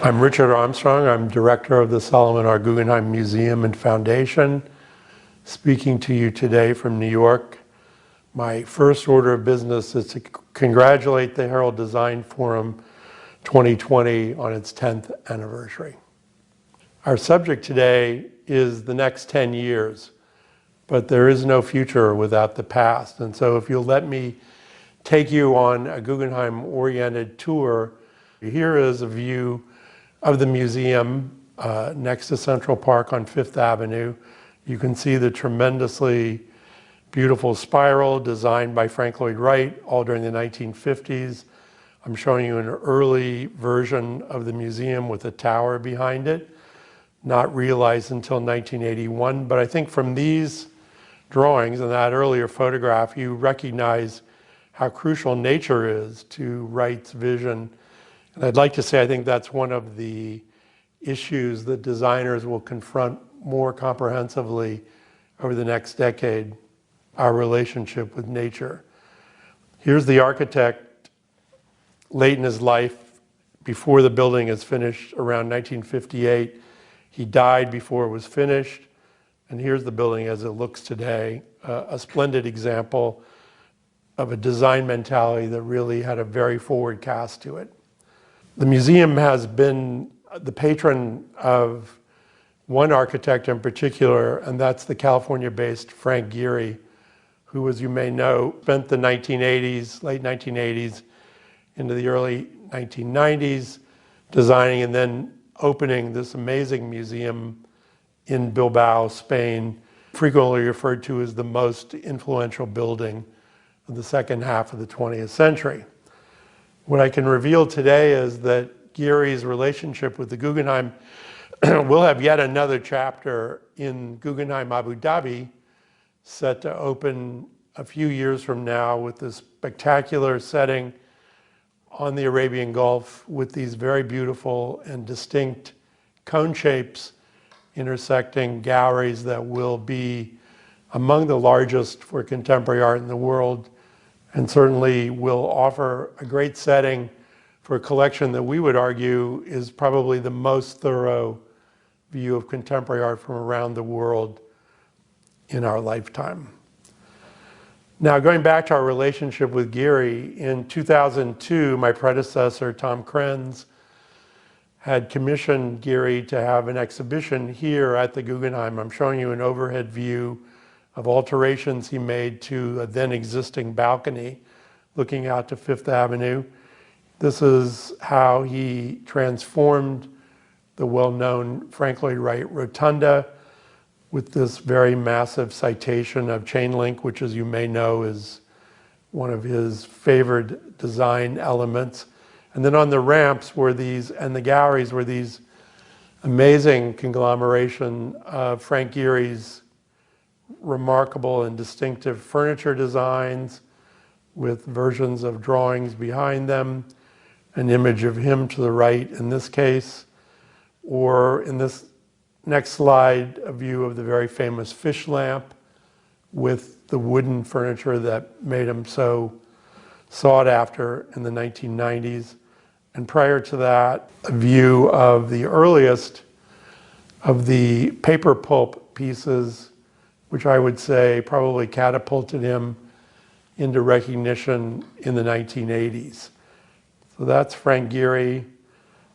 I'm Richard Armstrong. I'm director of the Solomon R. Guggenheim Museum and Foundation, speaking to you today from New York. My first order of business is to congratulate the HERALD Design Forum 2020 on its 10th anniversary. Our subject today is the next 10 years, but there is no future without the past. And so if you'll let me take you on a Guggenheim-oriented tour, here is a view of the museum next to Central Park on Fifth Avenue. You can see the tremendously beautiful spiral designed by Frank Lloyd Wright all during the 1950s. I'm showing you an early version of the museum with a tower behind it, not realized until 1981. But I think from these drawings and that earlier photograph, you recognize how crucial nature is to Wright's vision. And I'd like to say I think that's one of the issues that designers will confront more comprehensively over the next decade, our relationship with nature. Here's the architect late in his life, before the building is finished, around 1958. He died before it was finished. And here's the building as it looks today, a splendid example of a design mentality that really had a very forward cast to it. The museum has been the patron of one architect in particular, and that's the California-based Frank Gehry, who, as you may know, spent the 1980s, late 1980s into the early 1990s, designing and then opening this amazing museum in Bilbao, Spain, frequently referred to as the most influential building of the second half of the 20th century. What I can reveal today is that Gehry's relationship with the Guggenheim will have yet another chapter in Guggenheim Abu Dhabi, set to open a few years from now with this spectacular setting on the Arabian Gulf with these very beautiful and distinct cone shapes intersecting galleries that will be among the largest for contemporary art in the world, and certainly will offer a great setting for a collection that we would argue is probably the most thorough view of contemporary art from around the world in our lifetime. Now, going back to our relationship with Gehry, in 2002, my predecessor, Tom Krenz, had commissioned Gehry to have an exhibition here at the Guggenheim. I'm showing you an overhead view of alterations he made to a then existing balcony looking out to Fifth Avenue. This is how he transformed the well-known Frank Lloyd Wright Rotunda with this very massive citation of chain link, which, as you may know, is one of his favored design elements. And then on the ramps were these, and the galleries were these amazing conglomeration of Frank Gehry's remarkable and distinctive furniture designs with versions of drawings behind them, an image of him to the right in this case, or in this next slide, a view of the very famous fish lamp with the wooden furniture that made him so sought after in the 1990s. And prior to that, a view of the earliest of the paper pulp pieces, which I would say probably catapulted him into recognition in the 1980s. So that's Frank Gehry,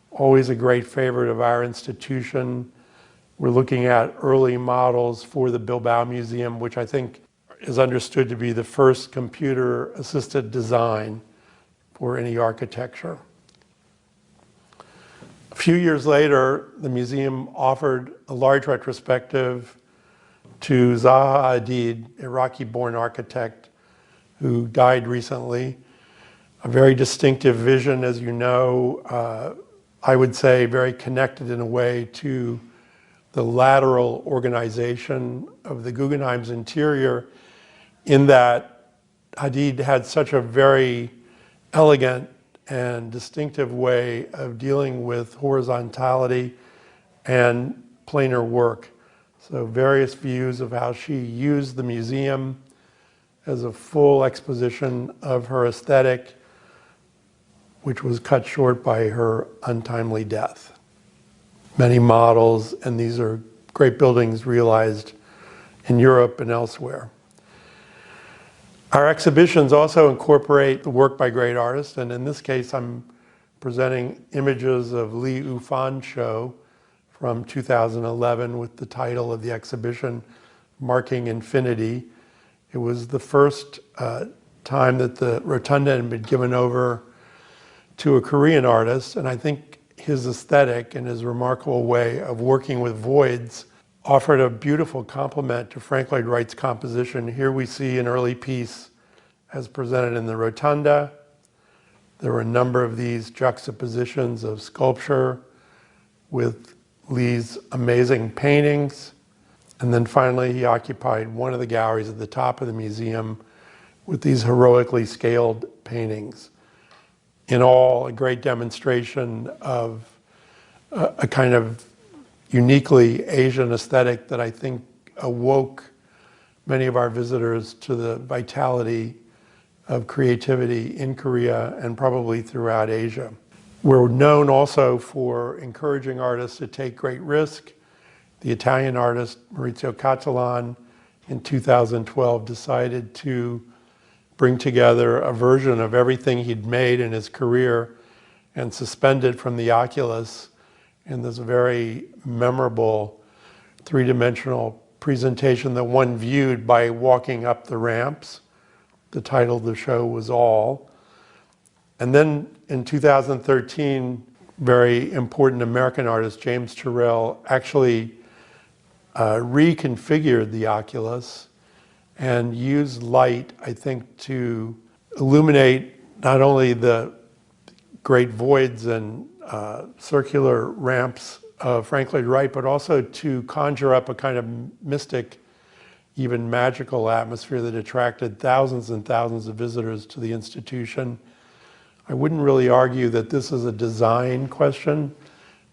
always a great favorite of our institution. We're looking at early models for the Bilbao Museum, which I think is understood to be the first computer-assisted design for any architecture. A few years later, the museum offered a large retrospective to Zaha Hadid, Iraqi-born architect who died recently. A very distinctive vision, as you know, I would say very connected in a way to the lateral organization of the Guggenheim's interior, in that Hadid had such a very elegant and distinctive way of dealing with horizontality and planar work. So various views of how she used the museum as a full exposition of her aesthetic, which was cut short by her untimely death. many models, and these are great buildings realized in Europe and elsewhere. Our exhibitions also incorporate the work by great artists, and in this case I'm presenting images of Li Yufan's show from 2011 with the title of the exhibition, Marking Infinity. It was the first time that the rotunda had been given over to a Korean artist, and I think his aesthetic and his remarkable way of working with voids offered a beautiful complement to Frank Lloyd Wright's composition. Here we see an early piece as presented in the rotunda. There were a number of these juxtapositions of sculpture with Lee's amazing paintings. And then finally, he occupied one of the galleries at the top of the museum with these heroically scaled paintings. In all, a great demonstration of a kind of uniquely Asian aesthetic that I think awoke many of our visitors to the vitality of creativity in Korea and probably throughout Asia. We're known also for encouraging artists to take great risk. The Italian artist Maurizio Cattelan in 2012 decided to bring together a version of everything he'd made in his career and suspend it from the Oculus in this very memorable three-dimensional presentation that one viewed by walking up the ramps. The title of the show was All. And then in 2013, very important American artist James Turrell actually reconfigured the Oculus and used light, I think, to illuminate not only the great voids and circular ramps of Frank Lloyd Wright, but also to conjure up a kind of mystic, even magical atmosphere that attracted thousands and thousands of visitors to the institution. I wouldn't really argue that this is a design question,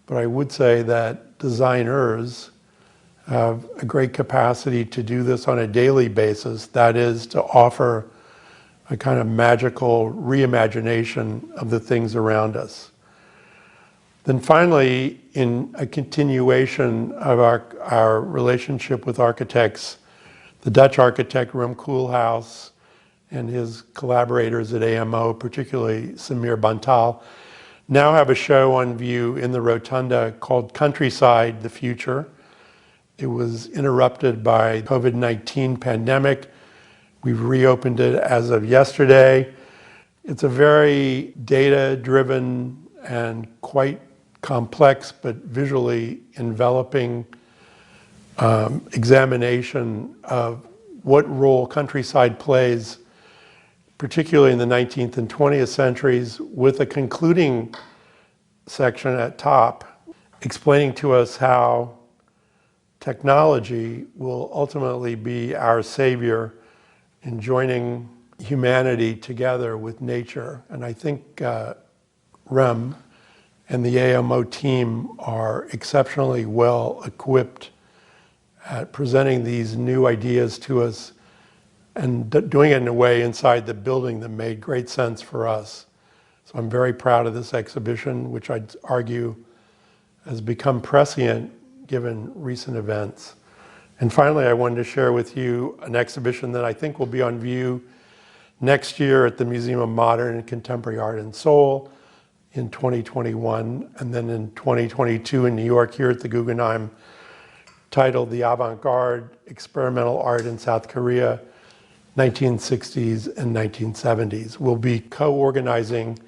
but I would say that designers have a great capacity to do this on a daily basis, that is, to offer a kind of magical reimagination of the things around us. Then finally, in a continuation of our relationship with architects, the Dutch architect Rem Koolhaas and his collaborators at AMO, particularly Samir Bantal, now have a show on view in the rotunda called Countryside, the Future. It was interrupted by COVID-19 pandemic. We've reopened it as of yesterday. It's a very data-driven and quite complex but visually enveloping examination of what role countryside plays, particularly in the 19th and 20th centuries, with a concluding section at top explaining to us how technology will ultimately be our savior in joining humanity together with nature. And I think Rem and the AMO team are exceptionally well equipped at presenting these new ideas to us and doing it in a way inside the building that made great sense for us. So I'm very proud of this exhibition, which I'd argue has become prescient given recent events. And finally, I wanted to share with you an exhibition that I think will be on view next year at the Museum of Modern and Contemporary Art in Seoul in 2021, and then in 2022 in New York here at the Guggenheim, titled The Avant-Garde Experimental Art in South Korea, 1960s and 1970s. We'll be co-organizing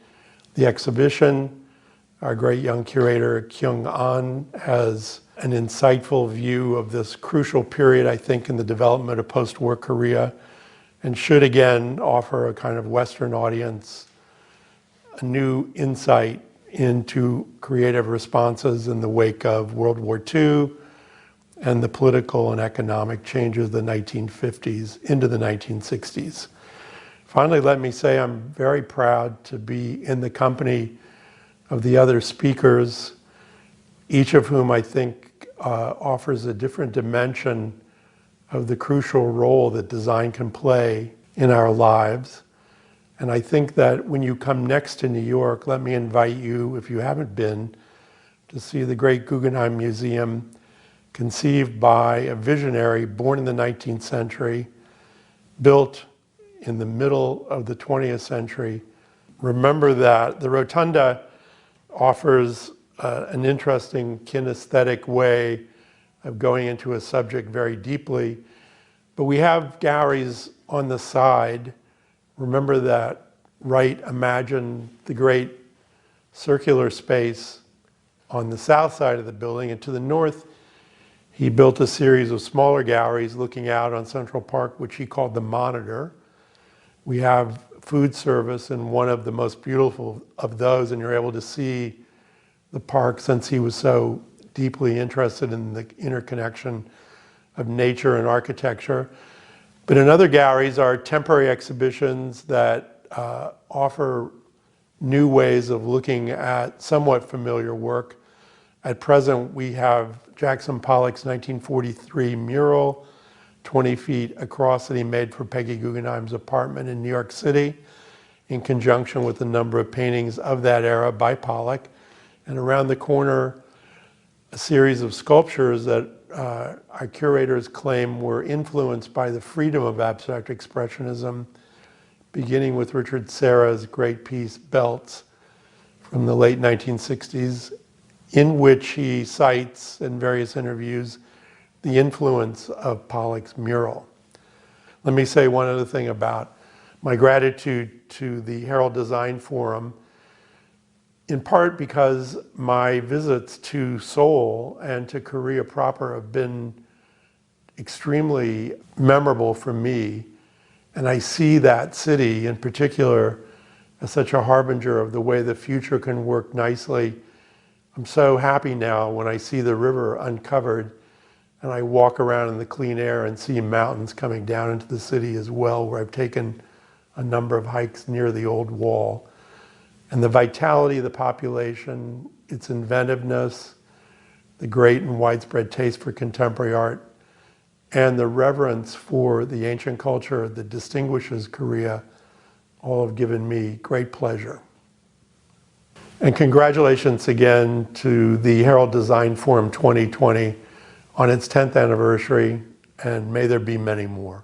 the exhibition. Our great young curator, Kyung An, has an insightful view of this crucial period, I think, in the development of post-war Korea, and should again offer a kind of Western audience a new insight into creative responses in the wake of World War II and the political and economic changes of the 1950s into the 1960s. Finally, let me say I'm very proud to be in the company of the other speakers, each of whom I think offers a different dimension of the crucial role that design can play in our lives. And I think that when you come next to New York, let me invite you, if you haven't been, to see the great Guggenheim Museum, conceived by a visionary born in the 19th century, built in the middle of the 20th century. Remember that the rotunda offers an interesting kinesthetic way of going into a subject very deeply, but we have galleries on the side. Remember that Wright imagined the great circular space on the south side of the building, and to the north he built a series of smaller galleries looking out on Central Park, which he called the Monitor. We have food service in one of the most beautiful of those, and you're able to see the park since he was so deeply interested in the interconnection of nature and architecture. But in other galleries are temporary exhibitions that offer new ways of looking at somewhat familiar work. At present, we have Jackson Pollock's 1943 mural, 20 feet across, that he made for Peggy Guggenheim's apartment in New York City, in conjunction with a number of paintings of that era by Pollock. And around the corner, a series of sculptures that our curators claim were influenced by the freedom of abstract expressionism, beginning with Richard Serra's great piece, Belts, from the late 1960s, in which he cites in various interviews the influence of Pollock's mural. Let me say one other thing about my gratitude to the Herald Design Forum, in part because my visits to Seoul and to Korea proper have been extremely memorable for me. And I see that city in particular as such a harbinger of the way the future can work nicely. I'm so happy now when I see the river uncovered and I walk around in the clean air and see mountains coming down into the city as well, where I've taken a number of hikes near the old wall. And the vitality of the population, its inventiveness, the great and widespread taste for contemporary art, and the reverence for the ancient culture that distinguishes Korea, all have given me great pleasure. And congratulations again to the Herald Design Forum 2020 on its 10th anniversary, and may there be many more.